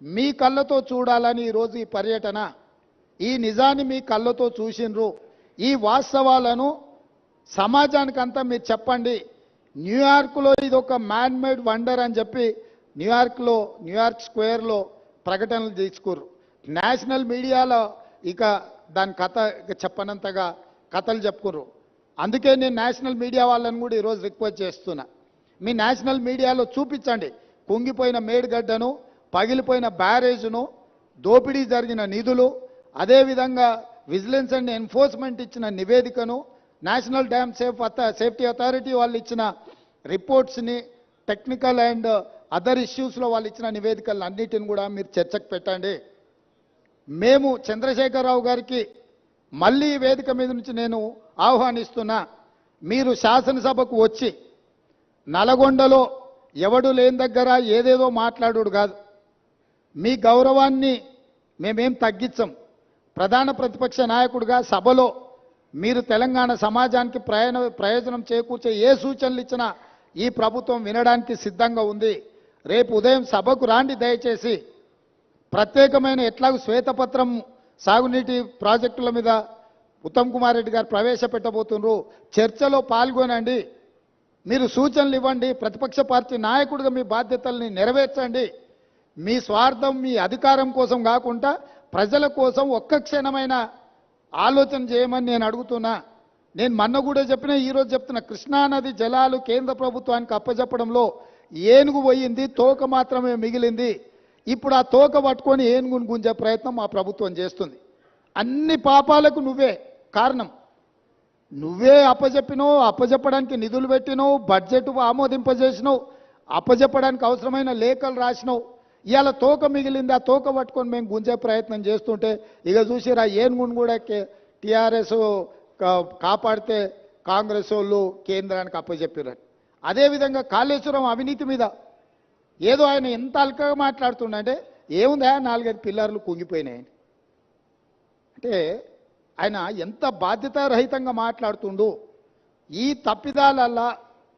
మీ కళ్ళతో చూడాలని ఈరోజు ఈ పర్యటన. ఈ నిజాన్ని మీ కళ్ళతో చూసిండ్రు. ఈ వాస్తవాలను సమాజానికంతా మీరు చెప్పండి. న్యూయార్క్లో ఇది ఒక మ్యాన్ మేడ్ వండర్ అని చెప్పి న్యూయార్క్ స్క్వేర్లో ప్రకటనలు తీసుకుర్రు. నేషనల్ మీడియాలో ఇక దాని కథ చెప్పనంతగా కథలు చెప్పుకుర్రు. అందుకే నేను నేషనల్ మీడియా వాళ్ళని కూడా ఈరోజు రిక్వెస్ట్ చేస్తున్నా. మీ నేషనల్ మీడియాలో చూపించండి కుంగిపోయిన మేడిగడ్డను, పగిలిపోయిన బ్యారేజ్ను, దోపిడీ జరిగిన నిధులు, అదేవిధంగా విజిలెన్స్ అండ్ ఎన్ఫోర్స్మెంట్ ఇచ్చిన నివేదికను, నేషనల్ డ్యామ్ సేఫ్టీ అథారిటీ వాళ్ళు ఇచ్చిన రిపోర్ట్స్ని, టెక్నికల్ అండ్ అదర్ ఇష్యూస్లో వాళ్ళు ఇచ్చిన నివేదికలను అన్నిటిని కూడా మీరు చర్చకు పెట్టండి. మేము చంద్రశేఖరరావు గారికి మళ్ళీ ఈ వేదిక మీద నుంచి నేను ఆహ్వానిస్తున్నా. మీరు శాసనసభకు వచ్చి నల్గొండలో ఎవడు లేని దగ్గర ఏదేదో మాట్లాడుడు కాదు. మీ గౌరవాన్ని మేమేం తగ్గించం. ప్రధాన ప్రతిపక్ష నాయకుడిగా సభలో మీరు తెలంగాణ సమాజానికి ప్రయోజనం చేకూర్చే ఏ సూచనలు ఇచ్చినా ఈ ప్రభుత్వం వినడానికి సిద్ధంగా ఉంది. రేపు ఉదయం సభకు రాండి దయచేసి. ప్రత్యేకమైన ఎట్లాగూ శ్వేతపత్రం సాగునీటి ప్రాజెక్టుల మీద ఉత్తమ్ కుమార్ రెడ్డి గారు ప్రవేశపెట్టబోతున్నారు. చర్చలో పాల్గొనండి. మీరు సూచనలు ఇవ్వండి. ప్రతిపక్ష పార్టీ నాయకుడిగా మీ బాధ్యతల్ని నెరవేర్చండి. మీ స్వార్థం, మీ అధికారం కోసం కాకుండా ప్రజల కోసం ఒక్క క్షణమైన ఆలోచన చేయమని నేను అడుగుతున్నా. నేను మొన్న కూడా చెప్పిన, ఈరోజు చెప్తున్నా. కృష్ణానది జలాలు కేంద్ర ప్రభుత్వానికి అప్పచెప్పడంలో ఏనుగు పోయింది, తోక మాత్రమే మిగిలింది. ఇప్పుడు ఆ తోక పట్టుకొని ఏనుగును గుంజే ప్రయత్నం మా ప్రభుత్వం చేస్తుంది. అన్ని పాపాలకు నువ్వే కారణం. నువ్వే అప్పచెప్పినావు, అప్పచెప్పడానికి నిధులు పెట్టినావు, బడ్జెట్ ఆమోదింపజేసినావు, అప్పచెప్పడానికి అవసరమైన లేఖలు రాసినావు. ఇవాళ తోక మిగిలింది, ఆ తోక పట్టుకొని మేము గుంజే ప్రయత్నం చేస్తుంటే ఇక చూసిరా ఏనుగును కూడా టీఆర్ఎస్ కాపాడితే కాంగ్రెస్ వాళ్ళు కేంద్రానికి అప్పచెప్పారు. అదేవిధంగా కాళేశ్వరం అవినీతి మీద ఏదో ఆయన ఎంత అల్కగా మాట్లాడుతుండే, ఏముందా 4-5 పిల్లర్లు కుంగిపోయినాయని. అంటే ఆయన ఎంత బాధ్యతారహితంగా మాట్లాడుతుండు. ఈ తప్పిదాలల్లా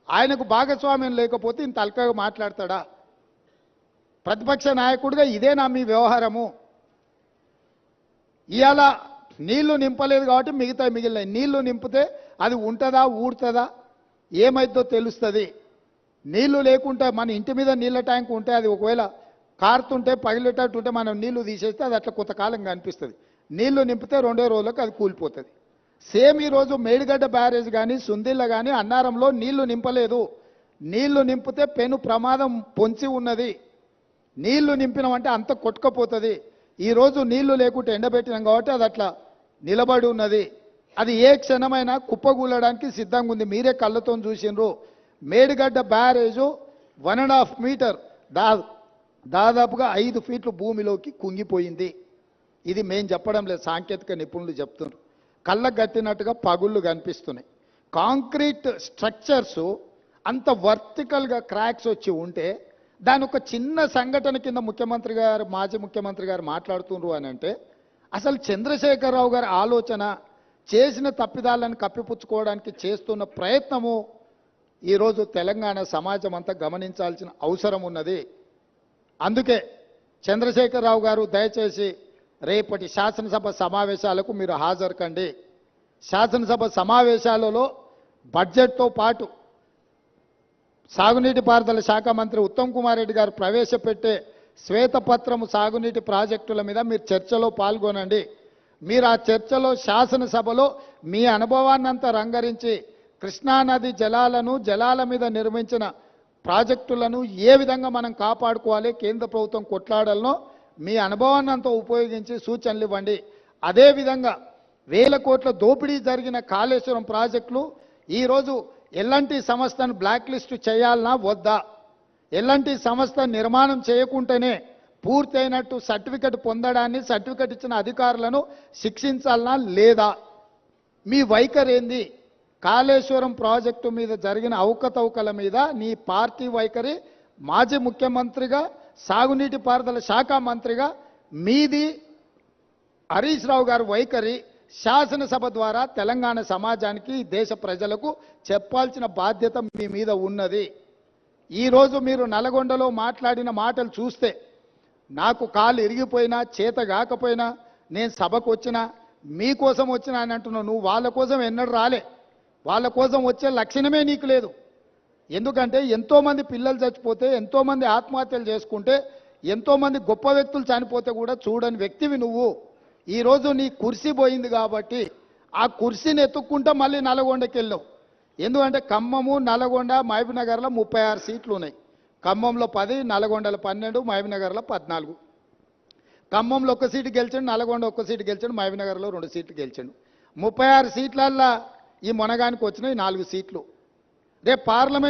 ఆయనకు భాగస్వామ్యం లేకపోతే ఇంత అల్కగా మాట్లాడతాడా? ప్రతిపక్ష నాయకుడిగా ఇదేనా మీ వ్యవహారము? ఇవాళ నీళ్లు నింపలేదు కాబట్టి మిగిలిన నీళ్లు నింపితే అది ఉంటుందా, ఊడుతుందా, ఏమైద్దో తెలుస్తుంది. నీళ్లు లేకుంటే మన ఇంటి మీద నీళ్ళ ట్యాంక్ ఉంటే అది ఒకవేళ కారుతుంటే పగిలేటట్టు ఉంటే మనం నీళ్లు తీసేస్తే అది అట్లా కొంతకాలం కనిపిస్తుంది. నీళ్లు నింపితే 2 రోజులకు అది కూలిపోతుంది. సేమ్ ఈరోజు మేడిగడ్డ బ్యారేజ్ కానీ, సుందిళ్ళ కానీ, అన్నారంలో నీళ్లు నింపలేదు. నీళ్లు నింపితే పెను ప్రమాదం పొంచి ఉన్నది. నీళ్లు నింపినామంటే అంత కొట్టుకపోతుంది. ఈరోజు నీళ్లు లేకుంటే ఎండబెట్టినాం కాబట్టి అది అట్లా నిలబడి ఉన్నది. అది ఏ క్షణమైనా కుప్పగూలడానికి సిద్ధంగా ఉంది. మీరే కళ్ళతో చూసిండ్రు. మేడిగడ్డ బ్యారేజు 1.5 మీటర్ దాదాపుగా 5 ఫీట్లు భూమిలోకి కుంగిపోయింది. ఇది మేం చెప్పడం లేదు, సాంకేతిక నిపుణులు చెప్తున్నారు. కళ్ళకు గట్టినట్టుగా పగుళ్ళు కనిపిస్తున్నాయి. కాంక్రీట్ స్ట్రక్చర్స్ అంత వర్టికల్గా క్రాక్స్ వచ్చి ఉంటే దాని ఒక చిన్న సంఘటన కింద ముఖ్యమంత్రి గారు, మాజీ ముఖ్యమంత్రి గారు మాట్లాడుతున్నారు అని అంటే అసలు చంద్రశేఖరరావు గారి ఆలోచన, చేసిన తప్పిదాలను కప్పిపుచ్చుకోవడానికి చేస్తున్న ప్రయత్నము ఈరోజు తెలంగాణ సమాజం అంతా గమనించాల్సిన అవసరం ఉన్నది. అందుకే చంద్రశేఖరరావు గారు దయచేసి రేపటి శాసనసభ సమావేశాలకు మీరు హాజరు కండి. శాసనసభ సమావేశాలలో బడ్జెట్తో పాటు సాగునీటి పారుదల శాఖ మంత్రి ఉత్తమ్ కుమార్ రెడ్డి గారు ప్రవేశపెట్టే శ్వేతపత్రము సాగునీటి ప్రాజెక్టుల మీద మీరు చర్చలో పాల్గొనండి. మీరు ఆ చర్చలో శాసనసభలో మీ అనుభవాన్నంతా రంగరించి కృష్ణానది జలాల మీద నిర్మించిన ప్రాజెక్టులను ఏ విధంగా మనం కాపాడుకోవాలి, కేంద్ర ప్రభుత్వం కొట్లాడాలనో మీ అనుభవాన్నంతా ఉపయోగించి సూచనలు ఇవ్వండి. అదేవిధంగా 1000 కోట్ల దోపిడీ జరిగిన కాళేశ్వరం ప్రాజెక్టులు ఈరోజు ఎల్ఎన్టీ సంస్థను బ్లాక్ లిస్ట్ చేయాలనా వద్దా? ఎల్ఎన్టీ సంస్థ నిర్మాణం చేయకుంటేనే పూర్తయినట్టు సర్టిఫికెట్ పొందడాన్ని, సర్టిఫికెట్ ఇచ్చిన అధికారులను శిక్షించాలనా లేదా? మీ వైఖరి ఏంది? కాళేశ్వరం ప్రాజెక్టు మీద జరిగిన అవకతవకల మీద నీ పార్టీ వైఖరి, మాజీ ముఖ్యమంత్రిగా సాగునీటి పారుదల శాఖ మంత్రిగా మీది, హరీష్ రావు గారి వైఖరి శాసనసభ ద్వారా తెలంగాణ సమాజానికి, దేశ ప్రజలకు చెప్పాల్సిన బాధ్యత మీ మీద ఉన్నది. ఈరోజు మీరు నల్గొండలో మాట్లాడిన మాటలు చూస్తే నాకు కాలు ఇరిగిపోయినా చేత కాకపోయినా నేను సభకు వచ్చినా మీకోసం వచ్చినా అని అంటున్నావు. నువ్వు వాళ్ళ కోసం ఎన్నడూ రాలే. వాళ్ళ కోసం వచ్చే లక్షణమే నీకు లేదు. ఎందుకంటే ఎంతోమంది పిల్లలు చచ్చిపోతే, ఎంతోమంది ఆత్మహత్యలు చేసుకుంటే, ఎంతోమంది గొప్ప వ్యక్తులు చనిపోతే కూడా చూడని వ్యక్తివి నువ్వు. ఈరోజు నీ కుర్సీ పోయింది కాబట్టి ఆ కుర్సీని ఎత్తుక్కుంటా మళ్ళీ నల్గొండకి వెళ్ళావు. ఎందుకంటే ఖమ్మము, నల్గొండ, మహబూబ్నగర్లో 36 సీట్లు ఉన్నాయి. ఖమ్మంలో 10, నల్గొండలో 12, మహబూబ్నగర్లో 14. ఖమ్మంలో 1 సీటు గెలిచాడు, నల్గొండ 1 సీటు గెలిచాడు, మహబూబ్నగర్లో 2 సీట్లు గెలిచాడు. 36 సీట్లల్లో ఈ మొనగానికి వచ్చినాయి 4 సీట్లు. రేపు పార్లమెంట్